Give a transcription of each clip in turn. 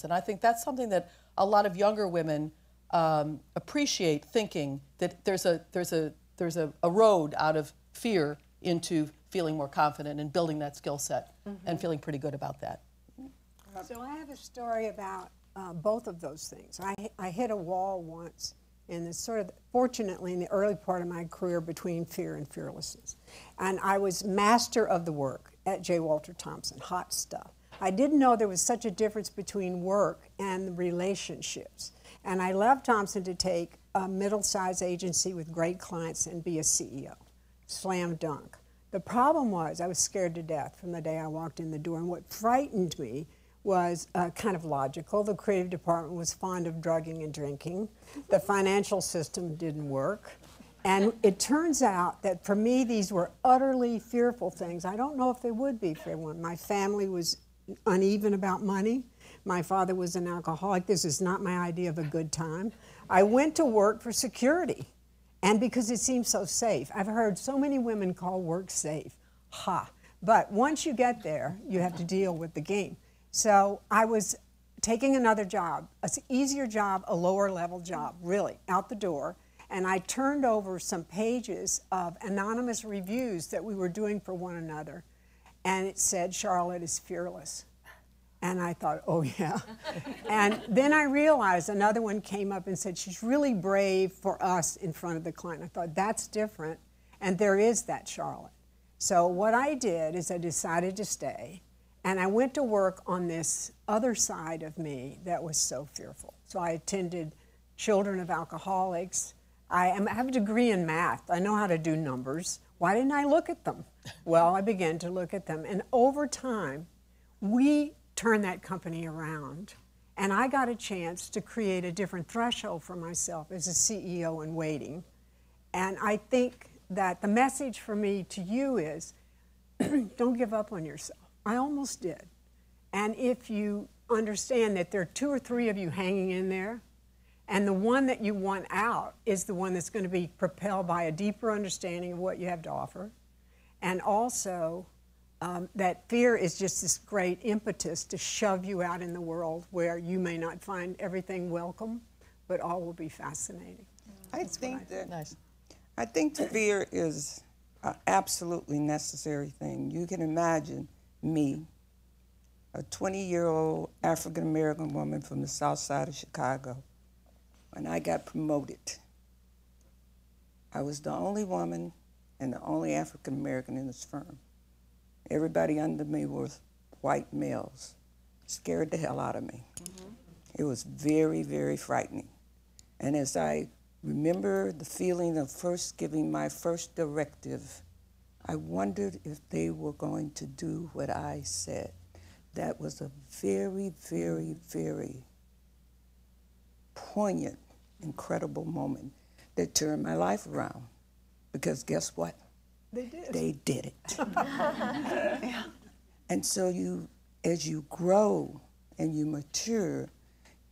And I think that's something that a lot of younger women appreciate, thinking that there's a road out of fear into feeling more confident and building that skill set and feeling pretty good about that. So I have a story about both of those things. I hit a wall once in the fortunately in the early part of my career between fear and fearlessness. And I was master of the work at J. Walter Thompson, hot stuff. I didn't know there was such a difference between work and relationships. And I left Thompson to take a middle-sized agency with great clients and be a CEO. Slam dunk. The problem was I was scared to death from the day I walked in the door. And what frightened me was kind of logical. The creative department was fond of drugging and drinking. The financial system didn't work. And it turns out that for me, these were utterly fearful things. I don't know if they would be for everyone. My family was uneven about money. My father was an alcoholic. This is not my idea of a good time. I went to work for security, and because it seemed so safe. I've heard so many women call work safe. Ha. But once you get there, you have to deal with the game. So I was taking another job, an easier job, a lower level job, really, out the door. And I turned over some pages of anonymous reviews that we were doing for one another. And it said, Charlotte is fearless. And I thought, oh yeah. And then I realized another one came up and said, she's really brave for us in front of the client. I thought, that's different. And there is that Charlotte. So what I did is I decided to stay. And I went to work on this other side of me that was so fearful. So I attended Children of Alcoholics. I have a degree in math. I know how to do numbers. Why didn't I look at them? Well, I began to look at them. And over time, we turned that company around. And I got a chance to create a different threshold for myself as a CEO in waiting. And I think that the message for me to you is, don't give up on yourself. I almost did. And if you understand that there are 2 or 3 of you hanging in there, and the one that you want out is the one that's going to be propelled by a deeper understanding of what you have to offer, and also that fear is just this great impetus to shove you out in the world where you may not find everything welcome, but all will be fascinating. I think fear is an absolutely necessary thing. You can imagine me, a 20-year-old African-American woman from the south side of Chicago. When I got promoted, I was the only woman and the only African-American in this firm. Everybody under me was white males. Scared the hell out of me. It was very, very frightening. And as I remember the feeling of first giving my first directive, I wondered if they were going to do what I said. That was a very, very, very poignant, incredible moment that turned my life around. Because guess what? They did. They did it. Yeah. And so as you grow and you mature,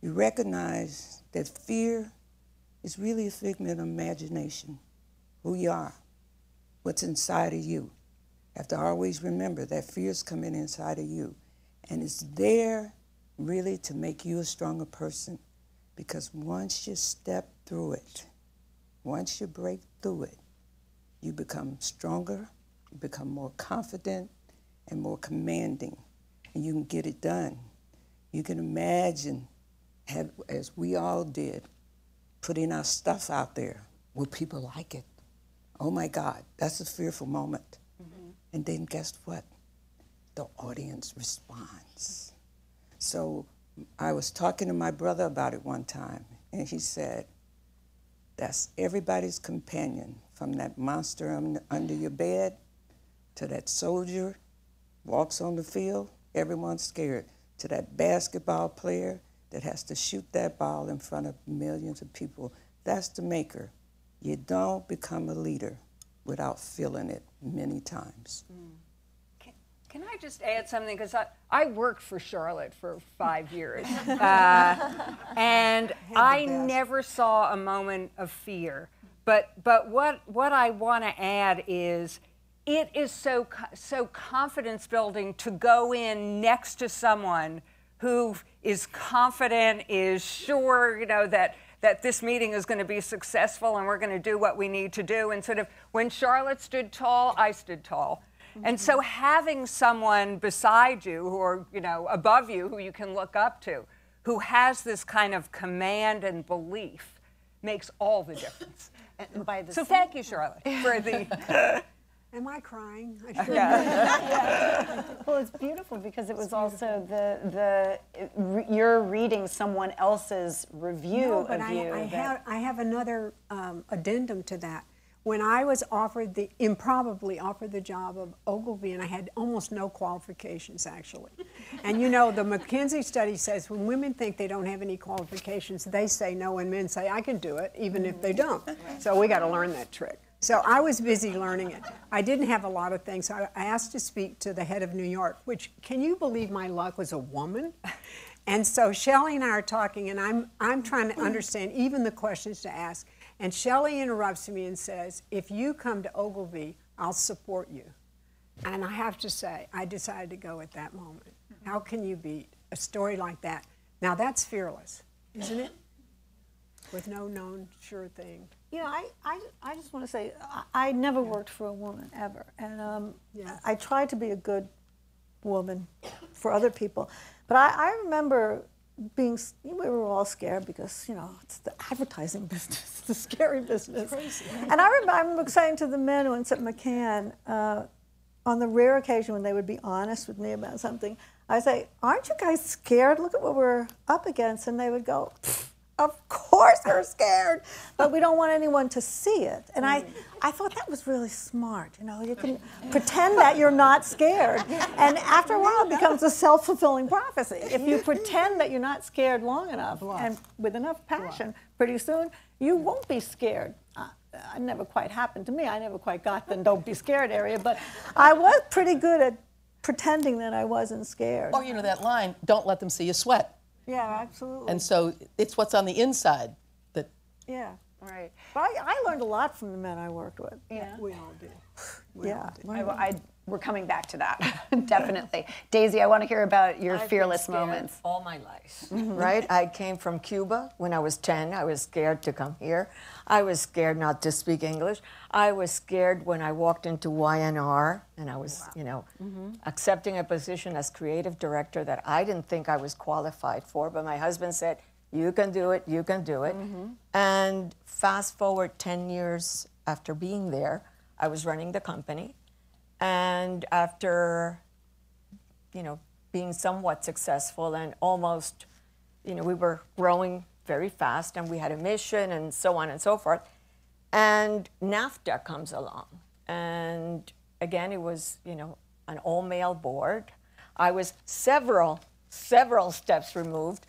you recognize that fear is really a figment of imagination, who you are, what's inside of you. You have to always remember that fear's coming inside of you. And it's there really to make you a stronger person. Because once you step through it, once you break through it, you become stronger, you become more confident and more commanding, and you can get it done. You can imagine, as we all did, putting our stuff out there. Will people like it? Oh my God, that's a fearful moment. And then guess what? The audience responds. So I was talking to my brother about it one time, and he said, that's everybody's companion, from that monster under your bed to that soldier walks on the field, everyone's scared, to that basketball player that has to shoot that ball in front of millions of people. That's the maker. You don't become a leader without feeling it many times. Can I just add something? Because I worked for Charlotte for 5 years. And I never saw a moment of fear. But what I want to add is it is so confidence building to go in next to someone who is confident, is sure, you know, that this meeting is going to be successful and we're going to do what we need to do. And sort of when Charlotte stood tall, I stood tall. And so having someone beside you who are, you know, above you, who you can look up to, who has this kind of command and belief makes all the difference. And by the So thank you, Charlotte, for the... Am I crying? I should Well, it's beautiful because it was also you're reading someone else's review No, but of you. I have another addendum to that. When I was improbably offered the job of Ogilvy, and I had almost no qualifications, actually. And you know, the McKinsey study says when women think they don't have any qualifications, they say no, and men say, I can do it, even if they don't. So we got to learn that trick. So I was busy learning it. I didn't have a lot of things. I asked to speak to the head of New York, which, can you believe my luck, was a woman? And so Shelley and I are talking, and I'm trying to understand even the questions to ask. And Shelley interrupts me and says, if you come to Ogilvy, I'll support you. And I have to say, I decided to go at that moment. How can you beat a story like that? Now that's fearless, isn't it? With no known sure thing. You know, I just want to say, I never worked for a woman, ever. And I tried to be a good woman for other people. But I remember we were all scared because, you know, it's the advertising business, it's the scary business. Crazy. And I remember saying to the men who at McCann, on the rare occasion when they would be honest with me about something, I'd say, aren't you guys scared? Look at what we're up against. And they would go, of course we're scared, but we don't want anyone to see it. And I thought that was really smart. You know, you can pretend that you're not scared. And after a while, it becomes a self-fulfilling prophecy. If you pretend that you're not scared long enough and with enough passion, pretty soon you won't be scared. It never quite happened to me. I never quite got the don't be scared area, but I was pretty good at pretending that I wasn't scared. Or, you know, that line, don't let them see you sweat. Yeah, absolutely. And so it's what's on the inside that... Yeah. Right. But I learned a lot from the men I worked with. Yeah. We all did. We're coming back to that, definitely. Daisy, I want to hear about your fearless moments. All my life, right? I came from Cuba when I was 10. I was scared to come here. I was scared not to speak English. I was scared when I walked into YNR and I was, you know, accepting a position as creative director that I didn't think I was qualified for, but my husband said, you can do it, you can do it. And fast forward 10 years after being there, I was running the company. And after, you know, being somewhat successful and almost, you know, we were growing very fast and we had a mission and so on and so forth. And NAFTA comes along. And again, it was, you know, an all-male board. I was several steps removed.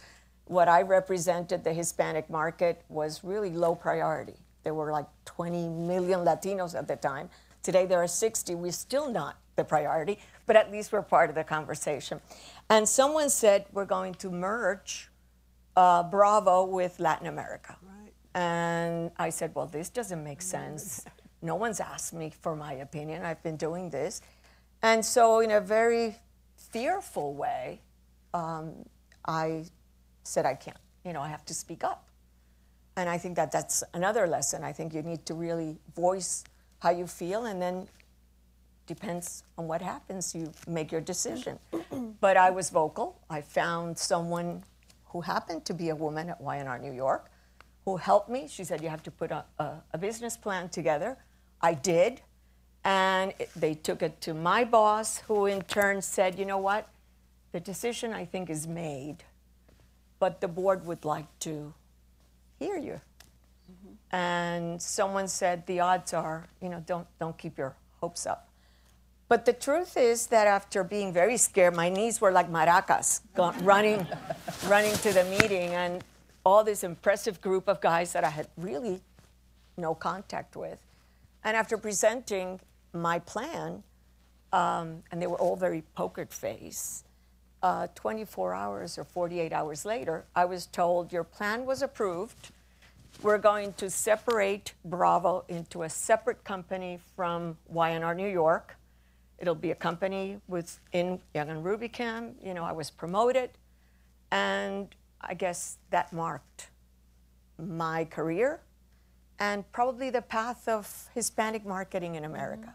What I represented, the Hispanic market, was really low priority. There were like 20 million Latinos at the time. Today there are 60. We're still not the priority, but at least we're part of the conversation. And someone said we're going to merge Bravo with Latin America. Right. And I said, well, this doesn't make sense. No one's asked me for my opinion. I've been doing this. And so in a very fearful way, I said I can't. You know, I have to speak up. And I think that that's another lesson. I think you need to really voice how you feel, and then depends on what happens, you make your decision. But I was vocal. I found someone who happened to be a woman at YNR New York who helped me. She said, you have to put a business plan together. I did. And they took it to my boss, who in turn said, you know what? The decision, I think, is made, but the board would like to hear you. And someone said, the odds are, you know, don't keep your hopes up. But the truth is that after being very scared, my knees were like maracas, running to the meeting, and all this impressive group of guys that I had really no contact with. And after presenting my plan, and they were all very poker face, 24 hours or 48 hours later, I was told, your plan was approved. We're going to separate Bravo into a separate company from YNR New York. It'll be a company within Young and Rubicam. You know, I was promoted. And I guess that marked my career and probably the path of Hispanic marketing in America.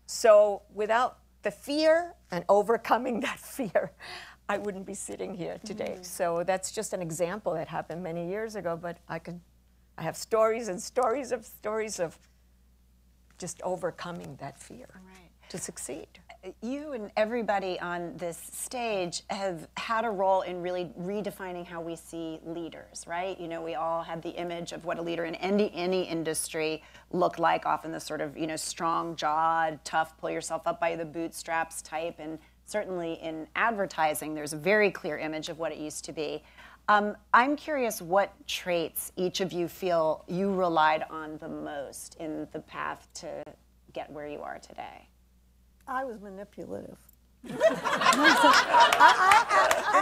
So without the fear and overcoming that fear, I wouldn't be sitting here today. So that's just an example that happened many years ago, but I have stories and stories of just overcoming that fear to succeed. You and everybody on this stage have had a role in really redefining how we see leaders, right? You know, we all had the image of what a leader in any industry looked like, often the sort of, you know, strong-jawed, tough, pull yourself up by the bootstraps type. And certainly in advertising, there's a very clear image of what it used to be. I'm curious what traits each of you feel you relied on the most in the path to get where you are today. I was manipulative. This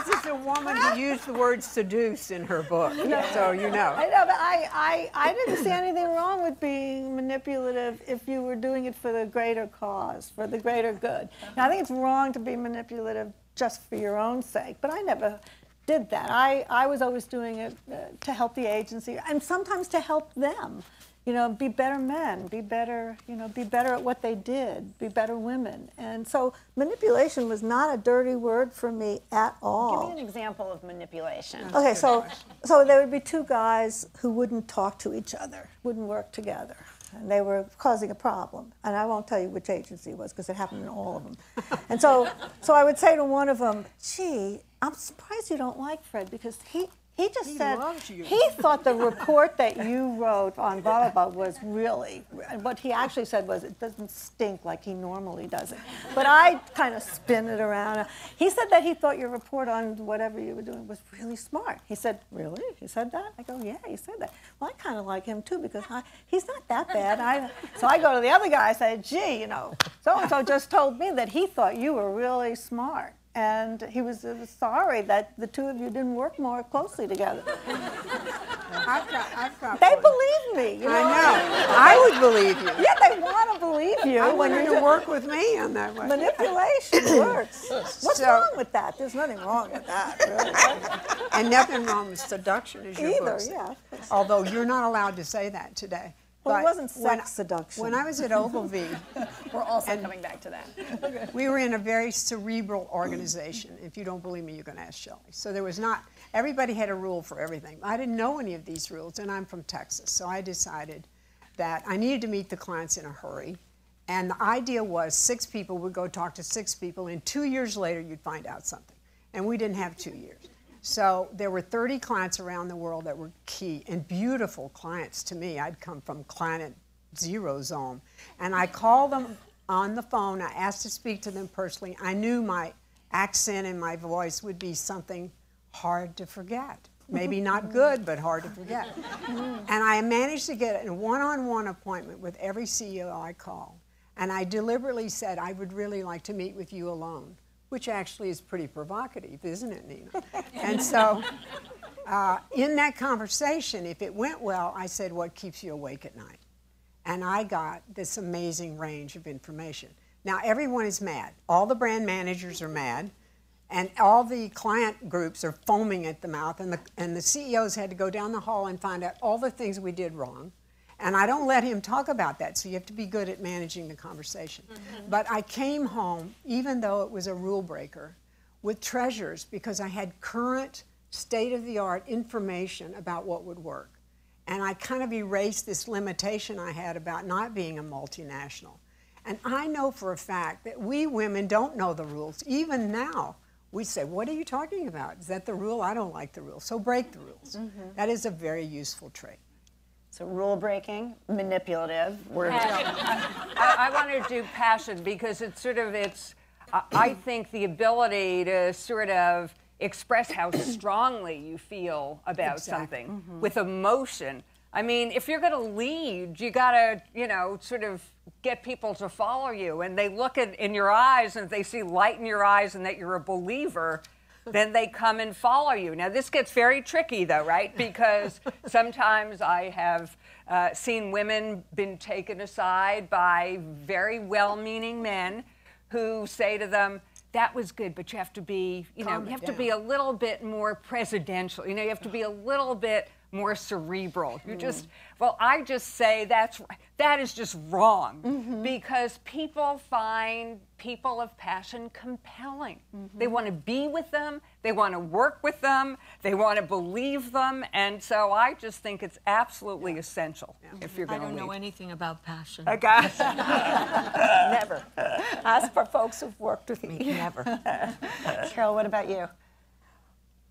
is a woman who used the word seduce in her book, so you know. I know, but I didn't see anything wrong with being manipulative if you were doing it for the greater cause, for the greater good. Now, I think it's wrong to be manipulative just for your own sake, but I never did that. I was always doing it to help the agency and sometimes to help them. You know, be better men, be better, you know, be better at what they did, be better women. And so manipulation was not a dirty word for me at all. Give me an example of manipulation. Okay, so there would be two guys who wouldn't talk to each other, wouldn't work together. And they were causing a problem. And I won't tell you which agency it was because it happened in all of them. And so I would say to one of them, gee, I'm surprised you don't like Fred because he just said he thought the report that you wrote on blah, blah, blah was really, what he actually said was it doesn't stink like he normally does it. But I kind of spin it around. He said that he thought your report on whatever you were doing was really smart. He said, really? He said that? I go, yeah, he said that. Well, I kind of like him too because he's not that bad. So I go to the other guy, I say, gee, you know, so-and-so just told me that he thought you were really smart. And he was sorry that the two of you didn't work more closely together. I've got They one. believe me. You know? I know. I would believe you. Yeah, they want to believe you. I want you to work with me on that one. Manipulation works. What's wrong with that? There's nothing wrong with that, really. And nothing wrong with seduction, as your Either, book said. yeah. Although you're not allowed to say that today. Well, it But wasn't when- sex seduction. When I was at Ogilvy, We're also coming back to that. we were in a very cerebral organization. If you don't believe me, you can ask Shelley. So there was not, everybody had a rule for everything. I didn't know any of these rules, and I'm from Texas. So I decided that I needed to meet the clients in a hurry. And the idea was 6 people would go talk to 6 people, and 2 years later, you'd find out something. And we didn't have 2 years. So there were 30 clients around the world that were key and beautiful clients to me. I'd come from client zero zone. And I called them on the phone. I asked to speak to them personally. I knew my accent and my voice would be something hard to forget. Maybe not good, but hard to forget. And I managed to get a one-on-one appointment with every CEO I called. And I deliberately said, I would really like to meet with you alone. Which actually is pretty provocative, isn't it, Nina? And so in that conversation, if it went well, I said, what keeps you awake at night? And I got this amazing range of information. Now, everyone is mad. All the brand managers are mad, and all the client groups are foaming at the mouth, and the CEOs had to go down the hall and find out all the things we did wrong. And I don't let him talk about that, so you have to be good at managing the conversation. But I came home, even though it was a rule breaker, with treasures because I had current, state-of-the-art information about what would work. And I kind of erased this limitation I had about not being a multinational. And I know for a fact that we women don't know the rules. Even now, we say, what are you talking about? Is that the rule? I don't like the rule. So break the rules. That is a very useful trait. So rule breaking, manipulative. I want to do passion because it's sort of, I think the ability to sort of express how strongly you feel about something with emotion. I mean, if you're going to lead, you got to, you know, sort of get people to follow you. And they look in your eyes, and if they see light in your eyes and that you're a believer, then they come and follow you. Now, this gets very tricky, though, right? Because sometimes I have seen women been taken aside by very well-meaning men who say to them, that was good, but you have to be, you have to be a little bit more presidential. You have to be a little bit more cerebral. You just, I just say that is just wrong, because people find people of passion compelling. They want to be with them, they want to work with them, they want to believe them, and so I just think it's absolutely essential if you're going to I don't know lead. anything about passion. Okay. Never. Ask for folks who've worked with me. Never. Carol, what about you?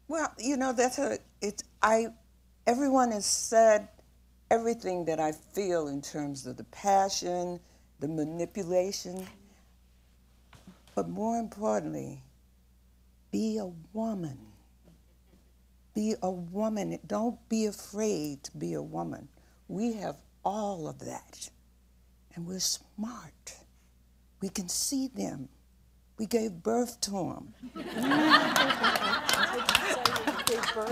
Well, everyone has said everything that I feel in terms of the passion, the manipulation, but more importantly, be a woman. Be a woman. Don't be afraid to be a woman. We have all of that, and we're smart. We can see them. We gave birth to them.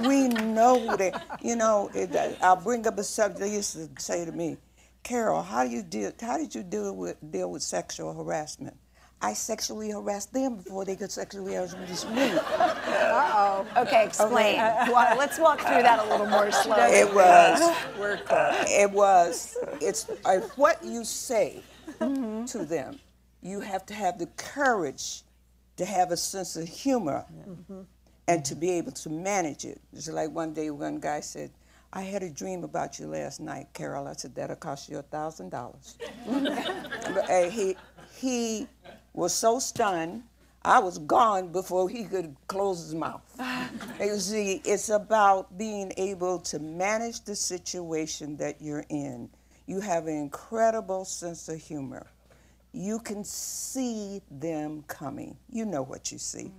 We know that. I'll bring up a subject. They used to say to me, Carol, how did you deal with sexual harassment? I sexually harassed them before they could sexually harass me. Uh-oh. Okay, explain. Well, let's walk through that a little more slowly. It was. It's what you say to them. You have to have the courage to have a sense of humor and to be able to manage it. It's like one day one guy said, I had a dream about you last night, Carol. I said, that'll cost you $1,000. He was so stunned, I was gone before he could close his mouth. You see, it's about being able to manage the situation that you're in. You have an incredible sense of humor. You can see them coming. You know what you see.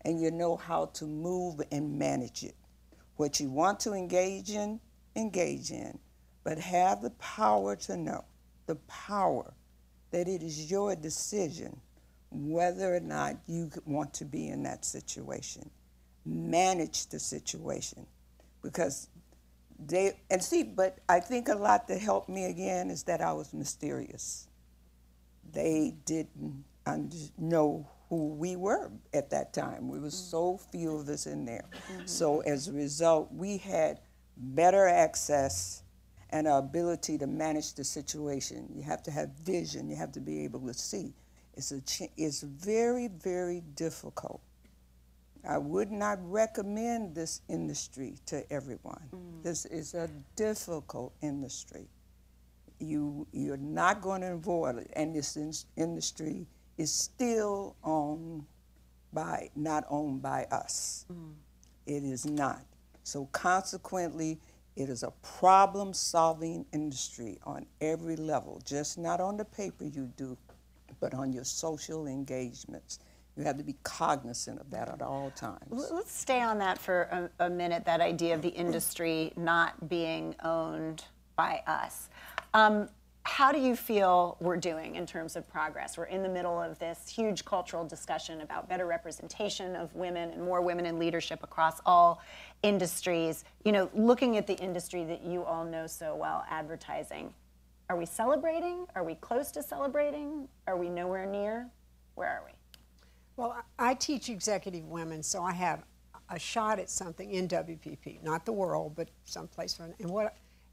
And you know how to move and manage it. What you want to engage in, but have the power to know, the power that it is your decision whether or not you want to be in that situation. Manage the situation. But I think a lot that helped me again is that I was mysterious. They didn't know who we were at that time. We were so few of us in there. So as a result, we had better access and our ability to manage the situation. You have to have vision. You have to be able to see. It's very, very difficult. I would not recommend this industry to everyone. This is a difficult industry. You're not going to avoid it, and this industry is still not owned by us. It is not. So consequently, it is a problem-solving industry on every level, just not on the paper you do, but on your social engagements. You have to be cognizant of that at all times. Let's stay on that for a minute, that idea of the industry not being owned by us. How do you feel we're doing in terms of progress? We're in the middle of this huge cultural discussion about better representation of women and more women in leadership across all industries. Looking at the industry that you all know so well, advertising, are we celebrating? Are we close to celebrating? Are we nowhere near? Where are we? Well, I teach executive women, so I have a shot at something in WPP, not the world, but someplace.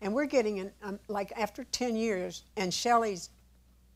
And we're getting, like after 10 years, and Shelley's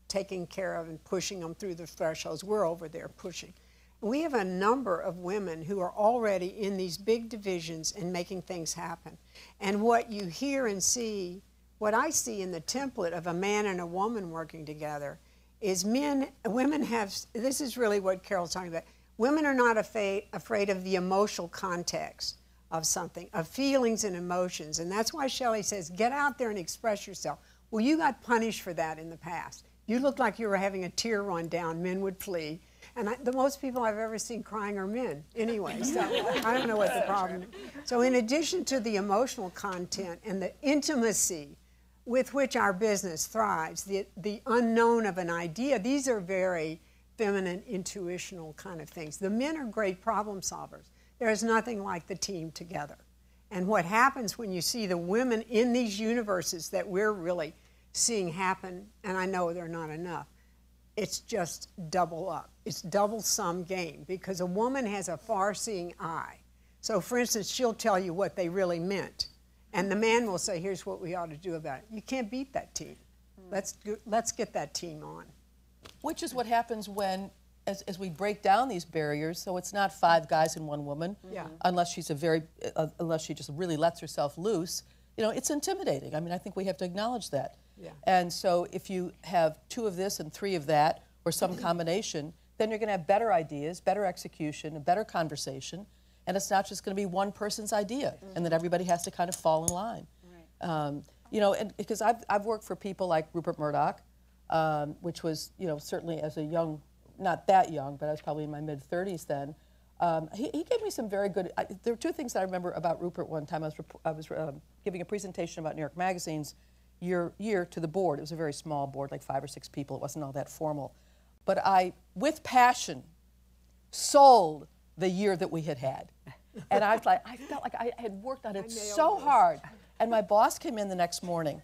taking care of and pushing them through the thresholds, we're over there pushing. We have a number of women who are already in these big divisions and making things happen. And what you hear and see, what I see in the template of a man and a woman working together is women have, this is really what Carol's talking about, women are not afraid of the emotional context of something, of feelings and emotions. And that's why Shelley says, get out there and express yourself. Well, you got punished for that in the past. You looked like you were having a tear run down, men would flee. And the most people I've ever seen crying are men anyway, so I don't know what the problem is. So in addition to the emotional content and the intimacy with which our business thrives, the unknown of an idea, these are very feminine, intuitional kind of things. The men are great problem solvers. There is nothing like the team together. And what happens when you see the women in these universes that we're really seeing happen, and I know they're not enough, it's just double up. it's double sum game because a woman has a far-seeing eye. So, for instance, she'll tell you what they really meant, and the man will say, "Here's what we ought to do about it." You can't beat that team. Let's get that team on. Which is what happens when, as we break down these barriers, so it's not 5 guys and 1 woman, unless she's unless she just really lets herself loose. You know, it's intimidating. I mean, I think we have to acknowledge that. Yeah. And so if you have 2 of this and 3 of that, or some combination, then you're going to have better ideas, better execution, a better conversation, and it's not just going to be one person's idea, and that everybody has to kind of fall in line. Right. You know, and because I've worked for people like Rupert Murdoch, which was, you know, certainly as a young, not that young, but I was probably in my mid-30s then. He gave me some very good. There were 2 things that I remember about Rupert. One time I was giving a presentation about New York Magazine's year to the board. It was a very small board, like 5 or 6 people. It wasn't all that formal, but I, with passion, sold the year that we had, and I felt like I had worked on it so hard. And my boss came in the next morning,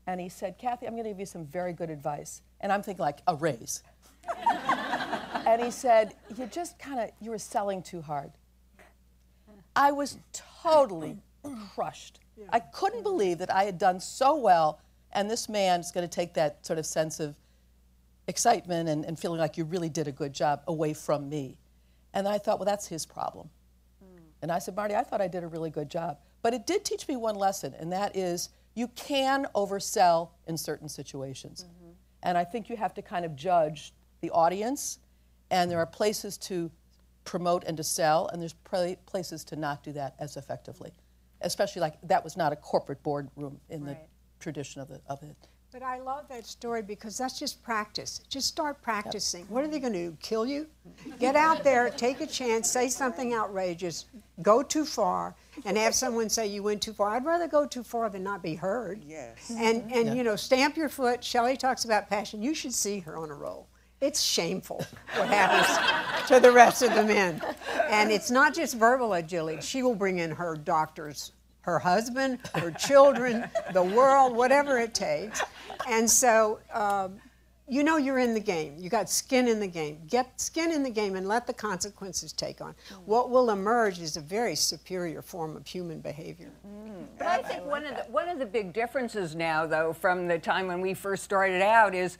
and he said, "Kathy, I'm going to give you some very good advice." And I'm thinking like a raise. And he said, you were selling too hard. I was totally crushed. Yeah. I couldn't believe that I had done so well, and this man's going to take that sort of sense of excitement and feeling like you really did a good job away from me. And I thought, well, that's his problem. And I said, "Marty, I thought I did a really good job." But it did teach me one lesson, and that is you can oversell in certain situations. And I think you have to kind of judge the audience, and there are places to promote and to sell, and there's places to not do that as effectively. Especially like that was not a corporate boardroom in the tradition of it. But I love that story because that's just practice. Just start practicing. What are they going to do, kill you? Get out there, take a chance, say something outrageous, go too far, and have someone say you went too far. I'd rather go too far than not be heard. Yes. And you know, stamp your foot. Shelley talks about passion. You should see her on a roll. It's shameful what happens to the rest of the men. And it's not just verbal agility. She will bring in her doctors, her husband, her children, the world, whatever it takes. And so, you know you're in the game. You got skin in the game. Get skin in the game and let the consequences take on. What will emerge is a very superior form of human behavior. But I think one of the big differences now, though, from the time when we first started out is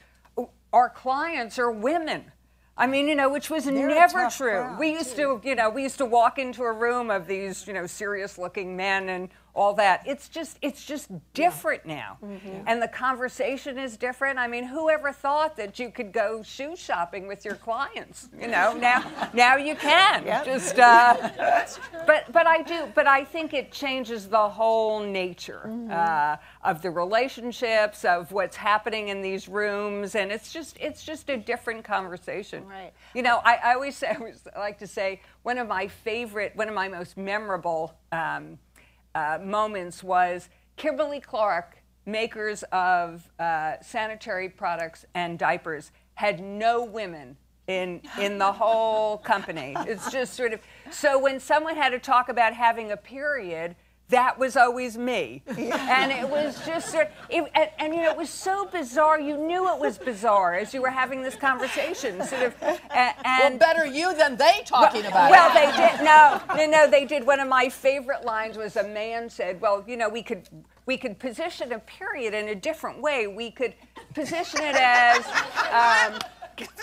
our clients are women. I mean, you know, which was never true. We used to walk into a room of these, you know, serious-looking men and all that. It's just different now. And the conversation is different. I mean, whoever thought that you could go shoe shopping with your clients? You know, now you can. Just, but I think it changes the whole nature of the relationships, of what's happening in these rooms, and it's just a different conversation. Right. You know, I always like to say one of my most memorable moments was Kimberly-Clark, makers of sanitary products and diapers, had no women in the whole company. It's just sort of, so when someone had to talk about having a period, that was always me. And it was just, and you know, it was so bizarre. You knew it was bizarre as you were having this conversation. Sort of, well, better you than they talking about well, it. Well, they did. No, they did. One of my favorite lines was a man said, well, you know, we could position a period in a different way. We could position it as,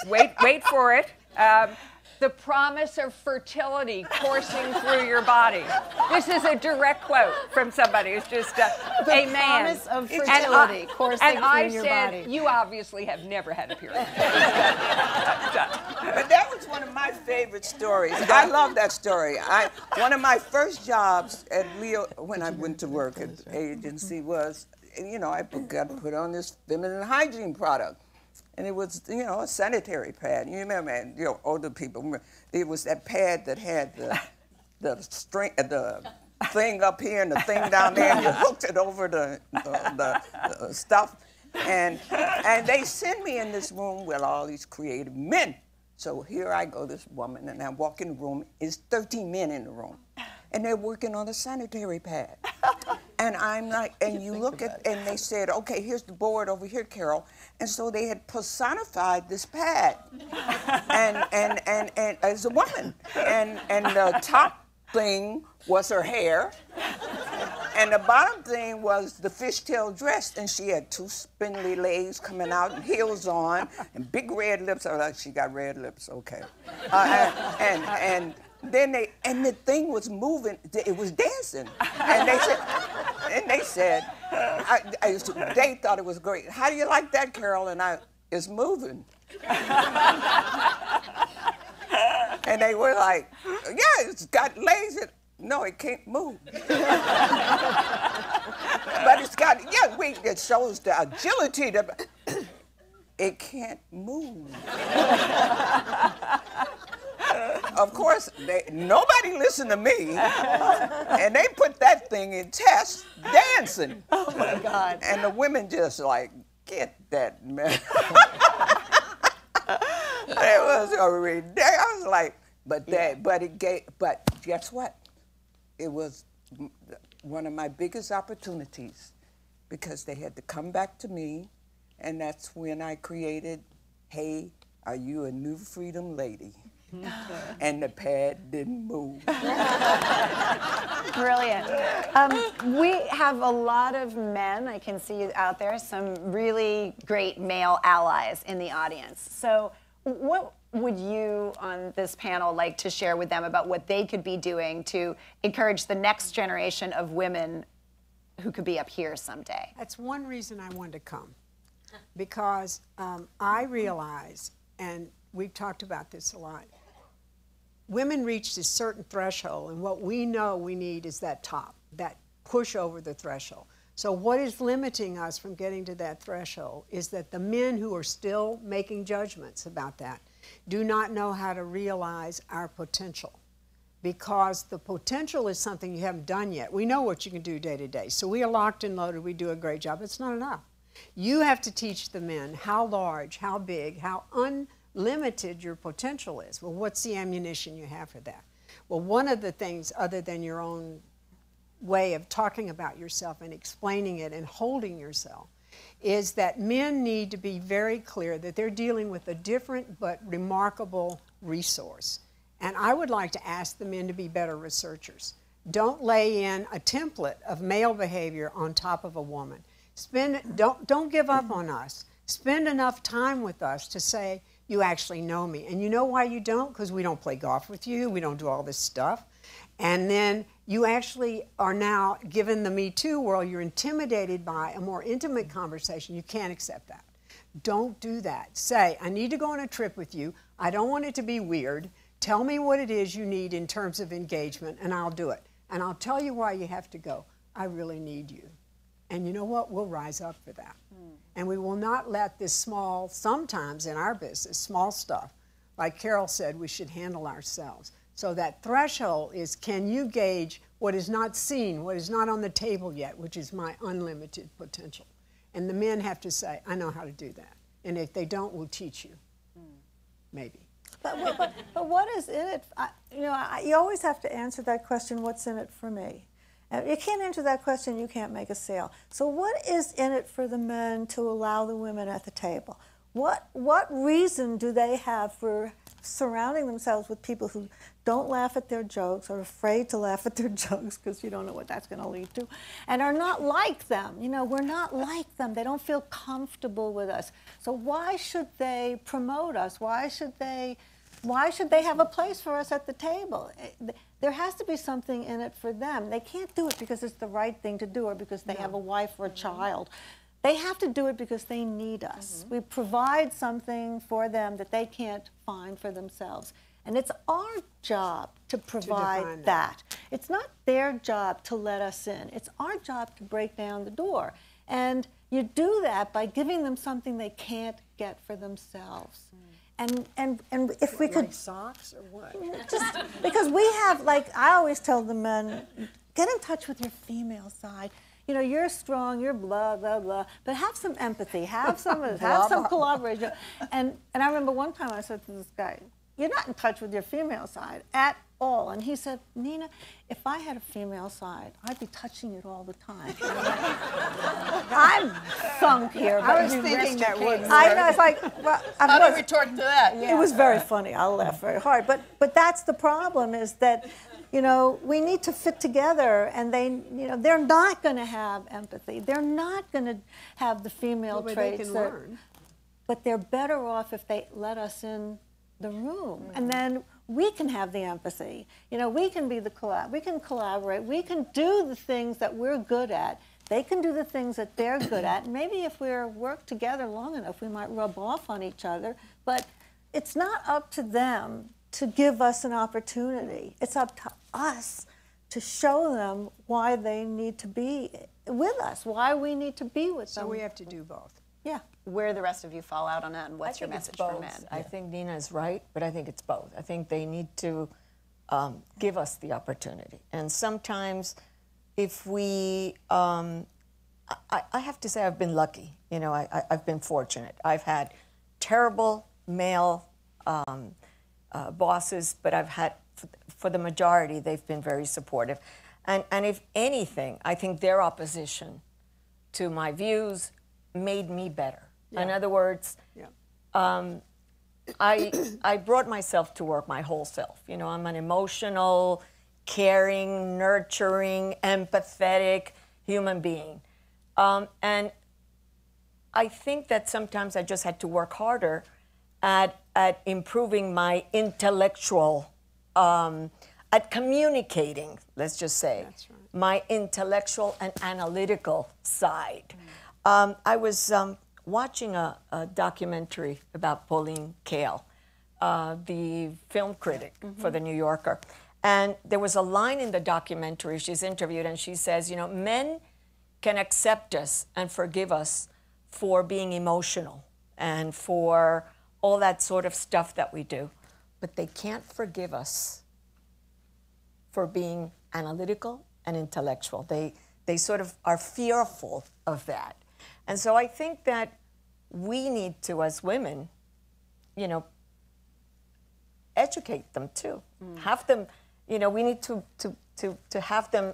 wait for it, the promise of fertility coursing through your body. This is a direct quote from somebody. It's just a man. The promise of fertility coursing through your body. And I said, you obviously have never had a period. But that was one of my favorite stories. I love that story. One of my first jobs at Leo, when I went to work at the agency, was, you know, I got put on this feminine hygiene product. And it was, you know, a sanitary pad. You remember, man, you know, older people. It was that pad that had the string, the thing up here and the thing down there, and you hooked it over the stuff. And they send me in this room with all these creative men. So here I go, this woman, and I walk in the room. There's 13 men in the room, and they're working on a sanitary pad. And I'm like, and you look at, and they said, okay, here's the board over here, Carol. And so they had personified this pad, and as a woman, and the top thing was her hair, and the bottom thing was the fishtail dress, and she had two spindly legs coming out and heels on, and big red lips. I was like, she got red lips, okay. And then the thing was moving, it was dancing. And they said, they thought it was great. How do you like that, Carol? And it's moving. And they were like, yeah, it's got legs. No, it can't move. But it's got, yeah, it shows the agility. It can't move. Of course, nobody listened to me, and they put that thing in test dancing. Oh my God! And the women just like, get that man. It was a ridiculous. I was like, but guess what? It was one of my biggest opportunities because they had to come back to me, and that's when I created, Hey, Are You a New Freedom Lady? And the pad didn't move. Brilliant. We have a lot of men, I can see out there, some really great male allies in the audience. So what would you on this panel like to share with them about what they could be doing to encourage the next generation of women who could be up here someday? That's one reason I wanted to come, because I realize, and we've talked about this a lot, women reach a certain threshold, and what we know we need is that top, that push over the threshold. So what is limiting us from getting to that threshold is that the men who are still making judgments about that do not know how to realize our potential, because the potential is something you haven't done yet. We know what you can do day to day. So we are locked and loaded. We do a great job. It's not enough. You have to teach the men how large, how big, how unlimited your potential is. Well, what's the ammunition you have for that? Well, one of the things, other than your own way of talking about yourself and explaining it and holding yourself, is that men need to be very clear that they're dealing with a different but remarkable resource. And I would like to ask the men to be better researchers. Don't lay in a template of male behavior on top of a woman. Don't give up on us. Spend enough time with us to say, you actually know me. And you know why you don't? Because we don't play golf with you. We don't do all this stuff. And then you actually are now, given the Me Too world, you're intimidated by a more intimate conversation. You can't accept that. Don't do that. Say, I need to go on a trip with you. I don't want it to be weird. Tell me what it is you need in terms of engagement, and I'll do it. And I'll tell you why you have to go. I really need you. And you know what? We'll rise up for that. And we will not let this small, sometimes in our business, small stuff, like Carol said, we should handle ourselves. So that threshold is, can you gauge what is not seen, what is not on the table yet, which is my unlimited potential? And the men have to say, I know how to do that. And if they don't, we'll teach you. Maybe. But what is in it? You always have to answer that question, what's in it for me? If you can't answer that question, you can't make a sale. So what is in it for the men to allow the women at the table? What reason do they have for surrounding themselves with people who don't laugh at their jokes, are afraid to laugh at their jokes because you don't know what that's going to lead to, and are not like them? You know, we're not like them. They don't feel comfortable with us. So why should they promote us? Why should they have a place for us at the table? There has to be something in it for them. They can't do it because it's the right thing to do or because they have a wife or a child. They have to do it because they need us. We provide something for them that they can't find for themselves. And it's our job to provide that. It's not their job to let us in. It's our job to break down the door. And you do that by giving them something they can't get for themselves. And if we could, like socks or what? just because we have, like I always tell the men, get in touch with your female side. You know, you're strong, you're blah blah blah, but have some empathy, have some collaboration. And I remember one time I said to this guy, you're not in touch with your female side at all. And he said, Nina, if I had a female side, I'd be touching it all the time. I'm sunk here. I was thinking that would. I know, it's like, well, How do we retort to that? it was very funny. I laughed very hard. But that's the problem, is that, you know, we need to fit together, and they're not going to have empathy. They're not going to have the female But traits. they can learn. But they're better off if they let us in the room, and then we can have the empathy. You know, we can be we can collaborate. We can do the things that we're good at. They can do the things that they're good at. And maybe if we work together long enough, we might rub off on each other. But it's not up to them to give us an opportunity. It's up to us to show them why they need to be with us, why we need to be with them. So we have to do both. Yeah. Where the rest of you fall out on that, and what's your message for men? I think Nina is right, but I think it's both. I think they need to give us the opportunity. And sometimes if we, I have to say I've been lucky. You know, I've been fortunate. I've had terrible male bosses, but I've had, for the majority, they've been very supportive. And if anything, I think their opposition to my views made me better. Yeah. In other words, Yeah. I brought myself to work, my whole self. You know, I'm an emotional, caring, nurturing, empathetic human being. And I think that sometimes I just had to work harder at improving my intellectual, at communicating, let's just say, That's right. my intellectual and analytical side. I was watching a documentary about Pauline Kael, the film critic for The New Yorker. And there was a line in the documentary, she's interviewed, and she says, you know, men can accept us and forgive us for being emotional and for all that sort of stuff that we do, but they can't forgive us for being analytical and intellectual. They sort of are fearful of that. And so I think that we need to, as women, you know, educate them too. Have them, you know, we need to have them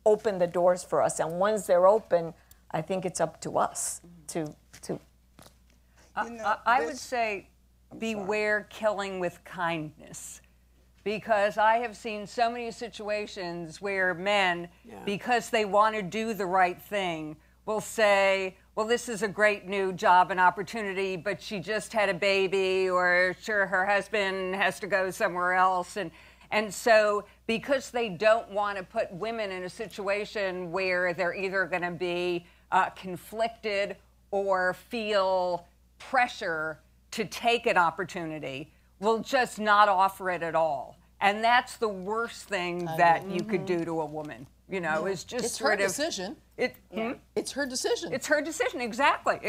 open the doors for us. And once they're open, I think it's up to us to. I would say beware killing with kindness. Because I have seen so many situations where men, because they want to do the right thing, will say, well, this is a great new job and opportunity, but she just had a baby, or sure, her husband has to go somewhere else. And so because they don't want to put women in a situation where they're either going to be conflicted or feel pressure to take an opportunity, will just not offer it at all. And that's the worst thing that you could do to a woman, you know, is just It's sort her of... decision. It's her decision. It's her decision, exactly.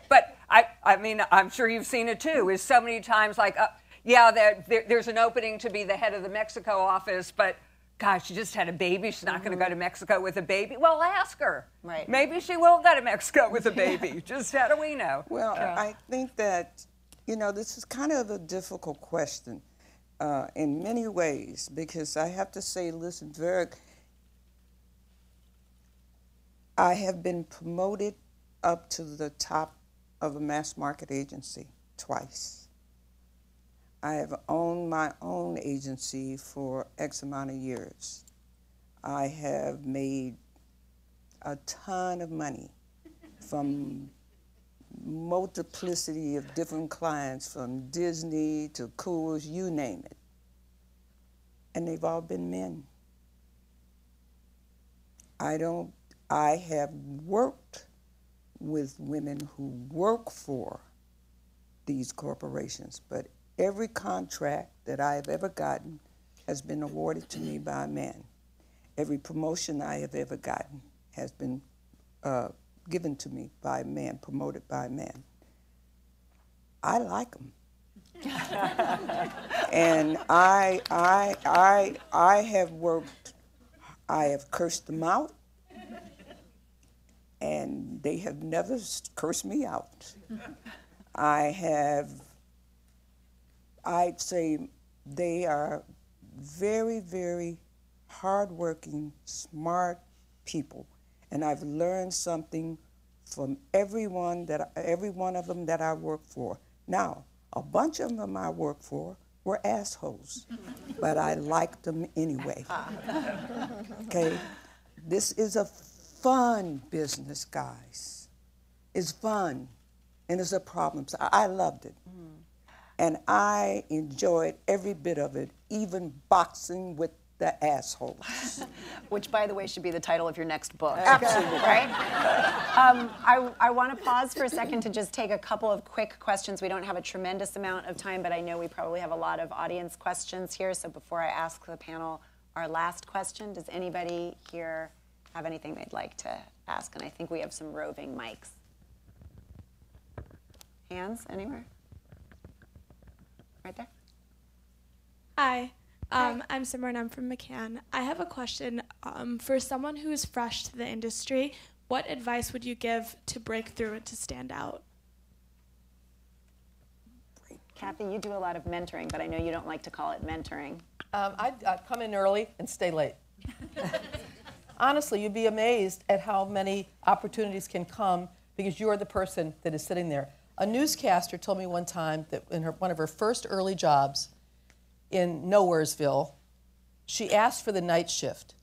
But I mean, I'm sure you've seen it too, is so many times like, there's an opening to be the head of the Mexico office, but gosh, she just had a baby. She's not going to go to Mexico with a baby. Well, ask her. Right. Maybe she will go to Mexico with a baby. Just how do we know? Well, I think that, you know, this is kind of a difficult question in many ways, because I have to say, listen, Verg, I have been promoted up to the top of a mass market agency twice. I have owned my own agency for X amount of years. I have made a ton of money from multiplicity of different clients, from Disney to Coors, you name it. And they've all been men. I have worked with women who work for these corporations, but every contract that I have ever gotten has been awarded to me by a man. Every promotion I have ever gotten has been given to me by a man, promoted by a man. I like them. And I have worked, I have cursed them out, and they have never cursed me out. I I'd say they are very, very hardworking, smart people. And I've learned something from every one of them that I work for. Now, a bunch of them I work for were assholes, but I liked them anyway. Okay? This is a fun business, guys. It's fun, and it's a problem. So I loved it. And I enjoyed every bit of it, even boxing with the assholes. Which, by the way, should be the title of your next book. Absolutely. Right? I want to pause for a second to just take a couple of quick questions. We don't have a tremendous amount of time, but I know we probably have a lot of audience questions here. So before I ask the panel our last question, does anybody here have anything they'd like to ask? And I think we have some roving mics. Hands anywhere? Right there. Hi, I'm Simran. I'm from McCann. I have a question. For someone who is fresh to the industry, what advice would you give to break through and to stand out? Kathy, you do a lot of mentoring, but I know you don't like to call it mentoring. I'd come in early and stay late. Honestly, you'd be amazed at how many opportunities can come because you're the person that is sitting there. A newscaster told me one time that in one of her first early jobs in Nowheresville, she asked for the night shift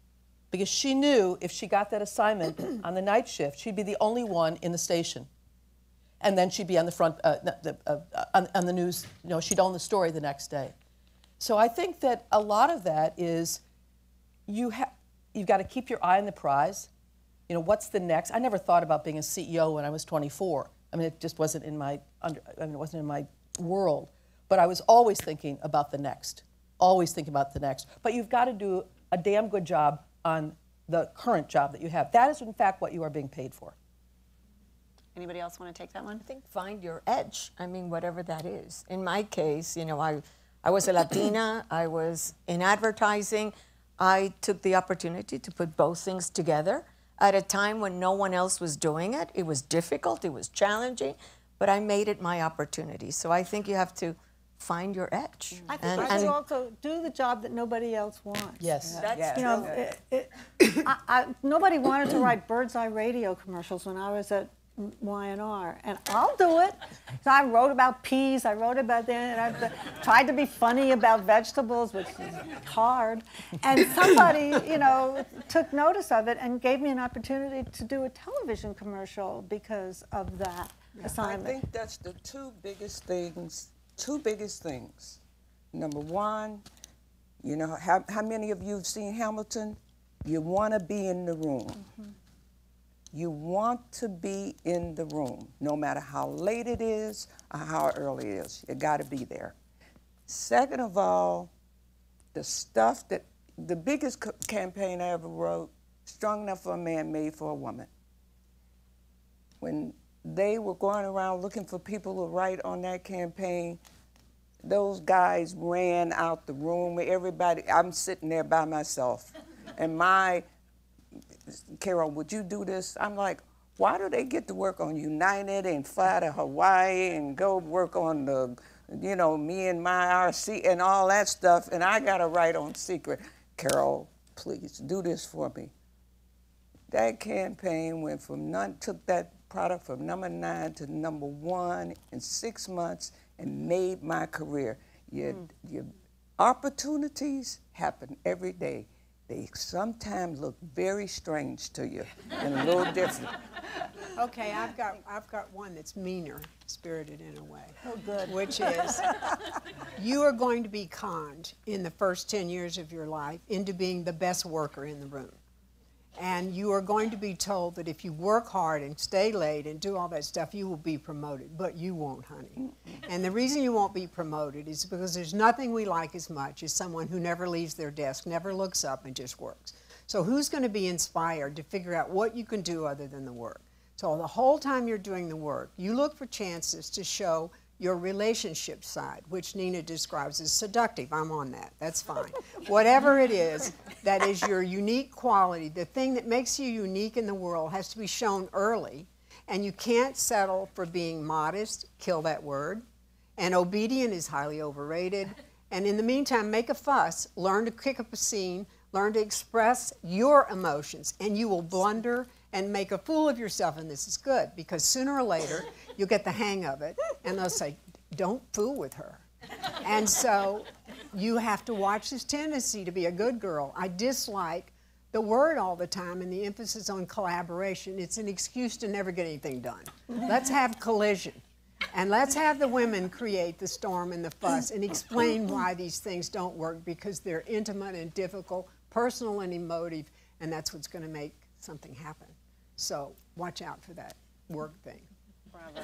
because she knew if she got that assignment on the night shift, she'd be the only one in the station. And then she'd be on the front, on the news, you know, she'd own the story the next day. So I think that a lot of that is you've got to keep your eye on the prize. You know, what's the next? I never thought about being a CEO when I was 24. I mean, it just wasn't in my, it wasn't in my world. But I was always thinking about the next, always thinking about the next. But you've got to do a damn good job on the current job that you have. That is, in fact, what you are being paid for. Anybody else want to take that one? I think find your edge. I mean, whatever that is. In my case, you know, I was a Latina. I was in advertising. I took the opportunity to put both things together at a time when no one else was doing it. It was difficult. It was challenging. But I made it my opportunity. So I think you have to find your edge. I think you also do the job that nobody else wants. Yes. That's You know, nobody wanted to write Bird's Eye radio commercials when I was at Y&R, and I'll do it. So I wrote about peas, I wrote about that, and I tried to be funny about vegetables, which is hard. And somebody, you know, took notice of it and gave me an opportunity to do a television commercial because of that assignment. I think that's the two biggest things. Number one, you know, how many of you have seen Hamilton? You want to be in the room. Mm-hmm. You want to be in the room, no matter how late it is or how early it is. You got to be there. Second of all, the stuff that, the biggest campaign I ever wrote, Strong Enough for a Man, Made for a Woman. When they were going around looking for people to write on that campaign, those guys ran out the room. Everybody, I'm sitting there by myself. And Carol, would you do this? I'm like, why do they get to work on United and fly to Hawaii and go work on the, you know, me and my RC and all that stuff, and I got to write on Secret? Carol, please do this for me. That campaign went from took that product from number 9 to number 1 in 6 months and made my career. Your opportunities happen every day. They sometimes look very strange to you and a little different. Okay, I've got one that's meaner spirited in a way. Oh, good. Which is, you are going to be conned in the first 10 years of your life into being the best worker in the room. And you are going to be told that if you work hard and stay late and do all that stuff, you will be promoted. But you won't, honey. And the reason you won't be promoted is because there's nothing we like as much as someone who never leaves their desk, never looks up, and just works. So who's going to be inspired to figure out what you can do other than the work? So the whole time you're doing the work, you look for chances to show your relationship side, which Nina describes as seductive. I'm on that. That's fine. Whatever it is, that is your unique quality. The thing that makes you unique in the world has to be shown early, and you can't settle for being modest, kill that word, And obedient is highly overrated. And in the meantime, make a fuss, learn to kick up a scene, learn to express your emotions, and you will blunder and make a fool of yourself, and this is good, because sooner or later, you'll get the hang of it, and they'll say, don't fool with her. And so you have to watch this tendency to be a good girl. I dislike the word all the time and the emphasis on collaboration. It's an excuse to never get anything done. Let's have collision. And let's have the women create the storm and the fuss and explain why these things don't work, because they're intimate and difficult, personal and emotive, and that's what's going to make something happen. So watch out for that work thing. Bravo.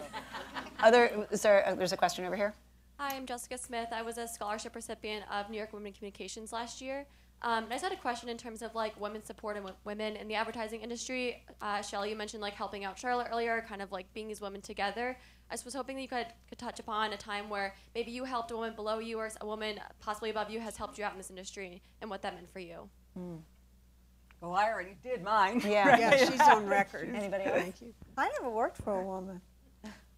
There's a question over here. Hi, I'm Jessica Smith. I was a scholarship recipient of New York Women in Communications last year. And I just had a question in terms of like women's support and women in the advertising industry. Shelley, you mentioned like helping out Charlotte earlier, kind of like being these women together. I just was hoping that you could touch upon a time where maybe you helped a woman below you or a woman possibly above you has helped you out in this industry and what that meant for you. Well, I already did mine. Yeah. Yeah, she's on record. Anybody else? Thank you. I never worked for a woman.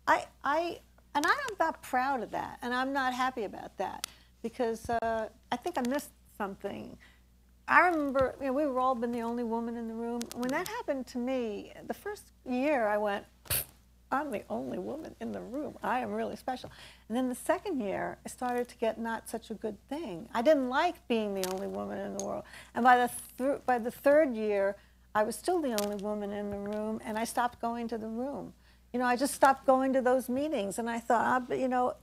And I'm not proud of that, and I'm not happy about that, because I think I missed something. I remember, you know, we were all been the only woman in the room. When that happened to me, the first year I went, I'm the only woman in the room. I am really special. And then the second year, I started to get not such a good thing. I didn't like being the only woman in the world. And by the third year, I was still the only woman in the room, and I stopped going to the room. You know, I just stopped going to those meetings, and I thought, you know,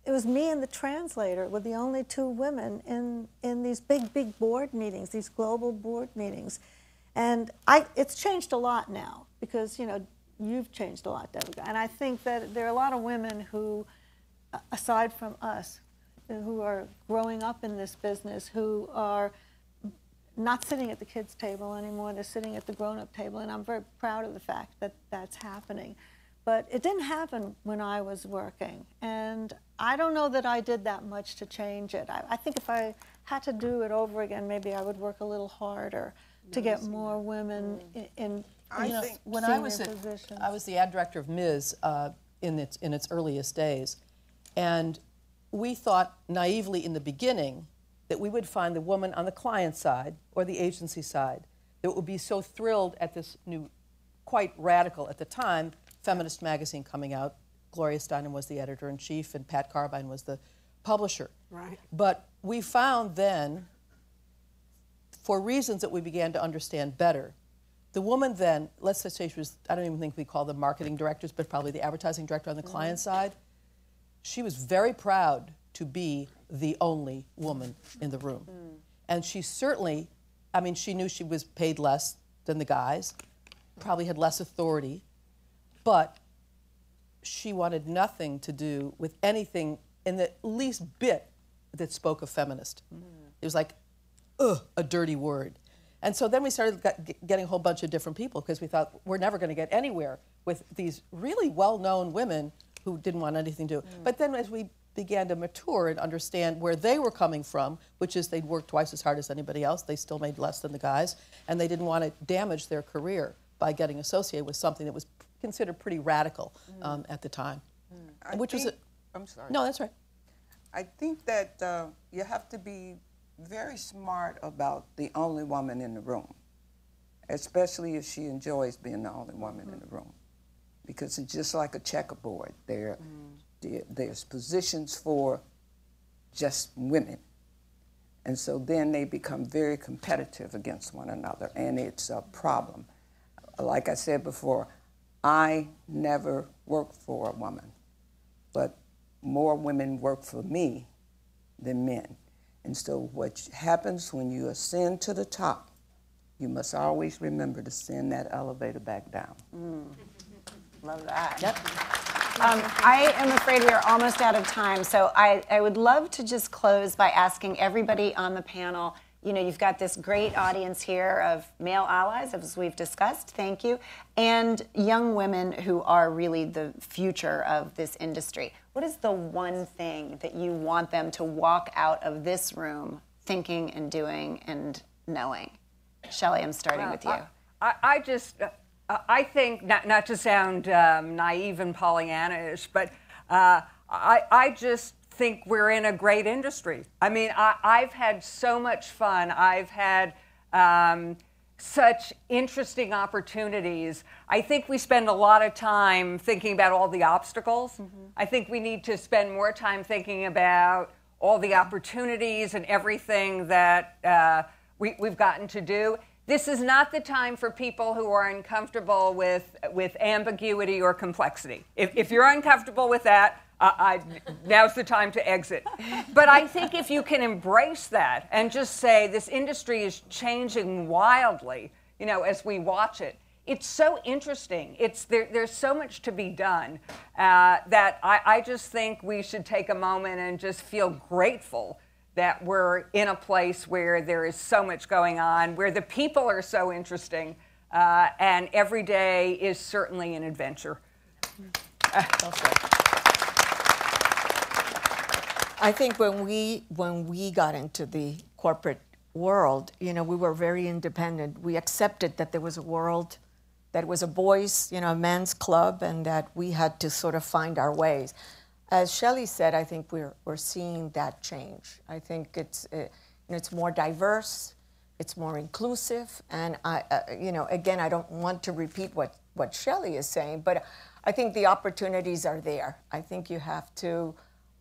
it was me and the translator were the only two women in these big board meetings, these global board meetings. And it's changed a lot now, because, you know, you've changed a lot, Deborah. And I think that there are a lot of women who, aside from us, who are growing up in this business, who are not sitting at the kids' table anymore, they're sitting at the grown-up table, and I'm very proud of the fact that that's happening. But it didn't happen when I was working, and I don't know that I did that much to change it. I think if I had to do it over again, maybe I would work a little harder to get more women in when senior I was positions. I was the ad director of Ms. In its earliest days, and we thought naively in the beginning that we would find the woman on the client side or the agency side that would be so thrilled at this new, quite radical at the time, feminist magazine coming out. Gloria Steinem was the editor-in-chief and Pat Carbine was the publisher. Right. But we found then, for reasons that we began to understand better, the woman then, let's just say she was, I don't even think we call them marketing directors, but probably the advertising director on the client side, she was very proud to be the only woman in the room. And she certainly, I mean, she knew she was paid less than the guys, probably had less authority, but she wanted nothing to do with anything in the least bit that spoke of feminist. It was like, ugh, a dirty word. And so then we started getting a whole bunch of different people, because we thought we're never going to get anywhere with these really well-known women who didn't want anything to do. But then as we began to mature and understand where they were coming from, which is they'd worked twice as hard as anybody else, they still made less than the guys, and they didn't want to damage their career by getting associated with something that was considered pretty radical at the time. I'm sorry. No, that's right. I think that you have to be very smart about the only woman in the room, especially if she enjoys being the only woman in the room, because it's just like a checkerboard. There's positions for just women, and so then they become very competitive against one another, and it's a problem. Like I said before, I never worked for a woman, but more women work for me than men. And so what happens when you ascend to the top, you must always remember to send that elevator back down. Love that. Yep. I am afraid we are almost out of time, so I would love to just close by asking everybody on the panel, you know, you've got this great audience here of male allies, as we've discussed, thank you, and young women who are really the future of this industry. What is the one thing that you want them to walk out of this room thinking and doing and knowing? Shelley, I'm starting with you. I think, not to sound naive and Pollyanna-ish, but I just think we're in a great industry. I mean, I've had so much fun. I've had such interesting opportunities. I think we spend a lot of time thinking about all the obstacles. I think we need to spend more time thinking about all the opportunities and everything that we've gotten to do. This is not the time for people who are uncomfortable with ambiguity or complexity. If you're uncomfortable with that, now's the time to exit. But I think if you can embrace that and just say this industry is changing wildly, you know, as we watch it, it's so interesting. There's so much to be done that I just think we should take a moment and just feel grateful that we're in a place where there is so much going on, where the people are so interesting, and every day is certainly an adventure. I think when we got into the corporate world, you know, we were very independent. We accepted that there was a world, that it was a boys, you know, a men's club, and that we had to sort of find our ways. As Shelley said, I think we're seeing that change. I think it's more diverse, it's more inclusive, and you know, again, I don't want to repeat what Shelley is saying, but I think the opportunities are there. I think you have to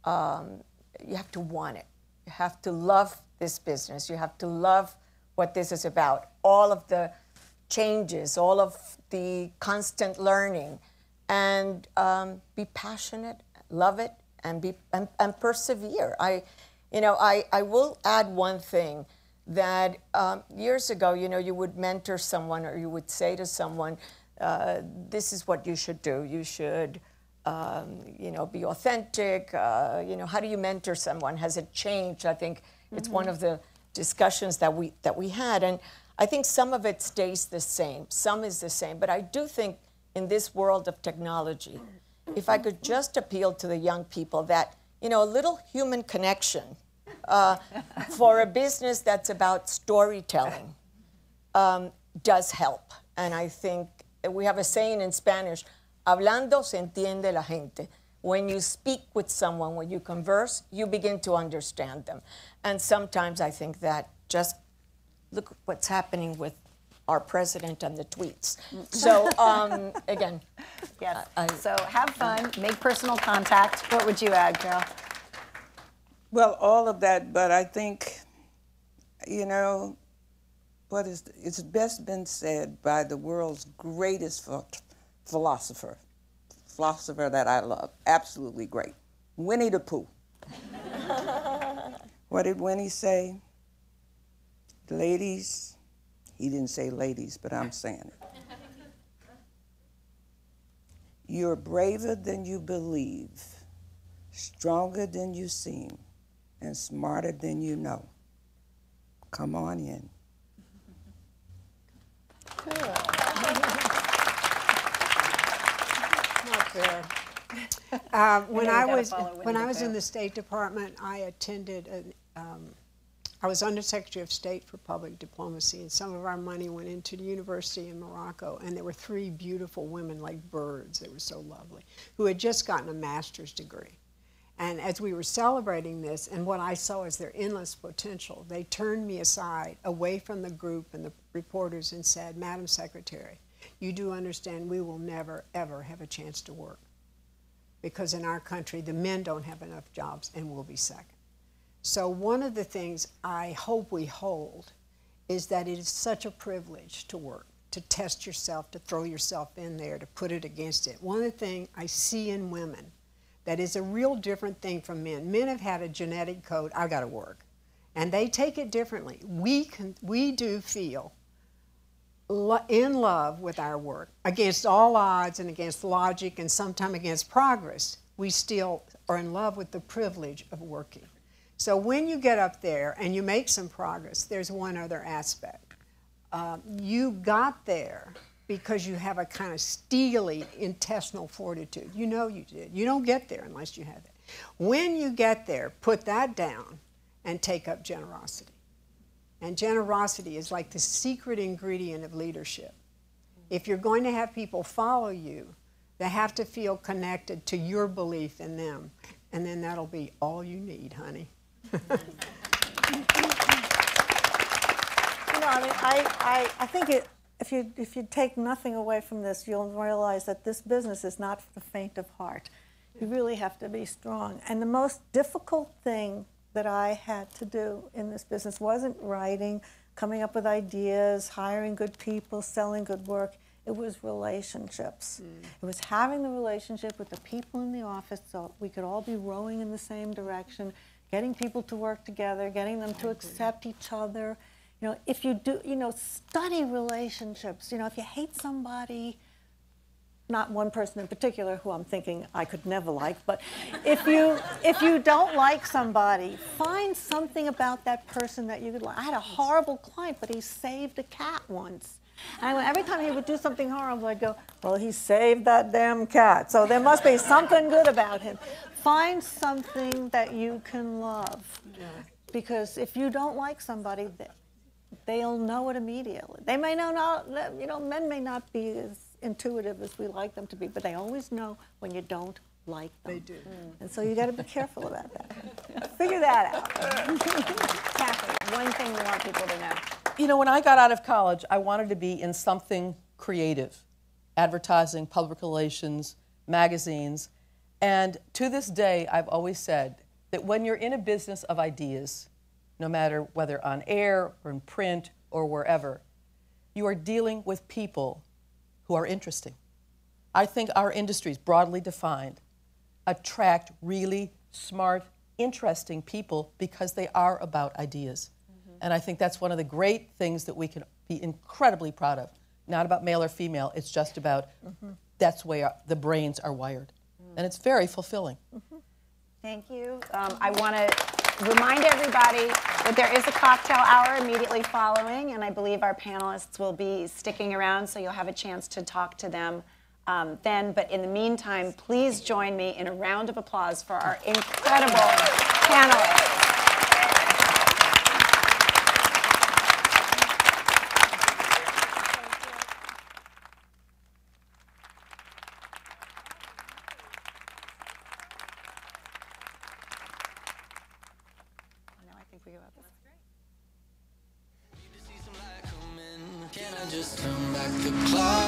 want it. You have to love this business. You have to love what this is about. All of the changes, all of the constant learning, and be passionate, love it, and persevere. I will add one thing that years ago, you know, you would mentor someone or you would say to someone, this is what you should do. You should you know, be authentic. You know, how do you mentor someone? Has it changed? I think it's one of the discussions that we had, and I think some of it stays the same. Some is the same, but I do think in this world of technology, if I could just appeal to the young people that, you know, a little human connection for a business that's about storytelling does help. And I think we have a saying in Spanish, hablando se entiende la gente. When you speak with someone, when you converse, you begin to understand them. And sometimes I think that just look what's happening with our president and the tweets. So again, yes. So have fun, make personal contact. What would you add, Carol? Well, all of that, but I think, you know, it's best been said by the world's greatest philosopher that I love, absolutely great, Winnie the Pooh. What did Winnie say? Ladies, he didn't say ladies, but I'm saying it. You're braver than you believe, stronger than you seem, and smarter than you know. Come on in. Cool. Not fair. When I was in the State Department, I attended I was Undersecretary of State for Public Diplomacy, and some of our money went into the university in Morocco, and there were 3 beautiful women like birds, they were so lovely, who had just gotten a master's degree. And as we were celebrating this, and what I saw as their endless potential, they turned me aside, away from the group and the reporters, and said, Madam Secretary, you do understand we will never, ever have a chance to work. Because in our country, the men don't have enough jobs, and we'll be second. So one of the things I hope we hold is that it is such a privilege to work, to test yourself, to throw yourself in there, to put it against it. One of the things I see in women that is a real different thing from men. Men have had a genetic code, I gotta work. And they take it differently. We do feel in love with our work. Against all odds and against logic and sometimes against progress, we still are in love with the privilege of working. So when you get up there and you make some progress, there's one other aspect. You got there because you have a kind of steely intestinal fortitude. You know you did. You don't get there unless you have it. When you get there, put that down and take up generosity. And generosity is like the secret ingredient of leadership. If you're going to have people follow you, they have to feel connected to your belief in them. and then that'll be all you need, honey. You know, I mean, I think if you take nothing away from this, you'll realize that this business is not for the faint of heart. You really have to be strong. And the most difficult thing that I had to do in this business wasn't writing, coming up with ideas, hiring good people, selling good work. It was relationships. It was having the relationship with the people in the office so we could all be rowing in the same direction, getting people to work together, getting them to accept each other. You know, if you do, you know, study relationships. You know, if you hate somebody, not one person in particular who I'm thinking I could never like, but if you don't like somebody, find something about that person that you could like. I had a horrible client, but he saved a cat once. And every time he would do something horrible, I'd go, well, he saved that damn cat, so there must be something good about him. Find something that you can love. Because if you don't like somebody, they'll know it immediately. They may not, you know, men may not be as intuitive as we like them to be, but they always know when you don't like them. They do. And so you got to be careful about that. Figure that out. Kathy, one thing we want people to know. You know, when I got out of college, I wanted to be in something creative, advertising, public relations, magazines. And to this day, I've always said that when you're in a business of ideas, no matter whether on air or in print or wherever, you are dealing with people who are interesting. I think our industries, broadly defined, attract really smart, interesting people because they are about ideas. And I think that's one of the great things that we can be incredibly proud of. Not about male or female, it's just about that's where the brains are wired. And it's very fulfilling. Thank you. I want to remind everybody that there is a cocktail hour immediately following, and I believe our panelists will be sticking around, so you'll have a chance to talk to them then. But in the meantime, please join me in a round of applause for our incredible panelists. Can I just turn back the clock?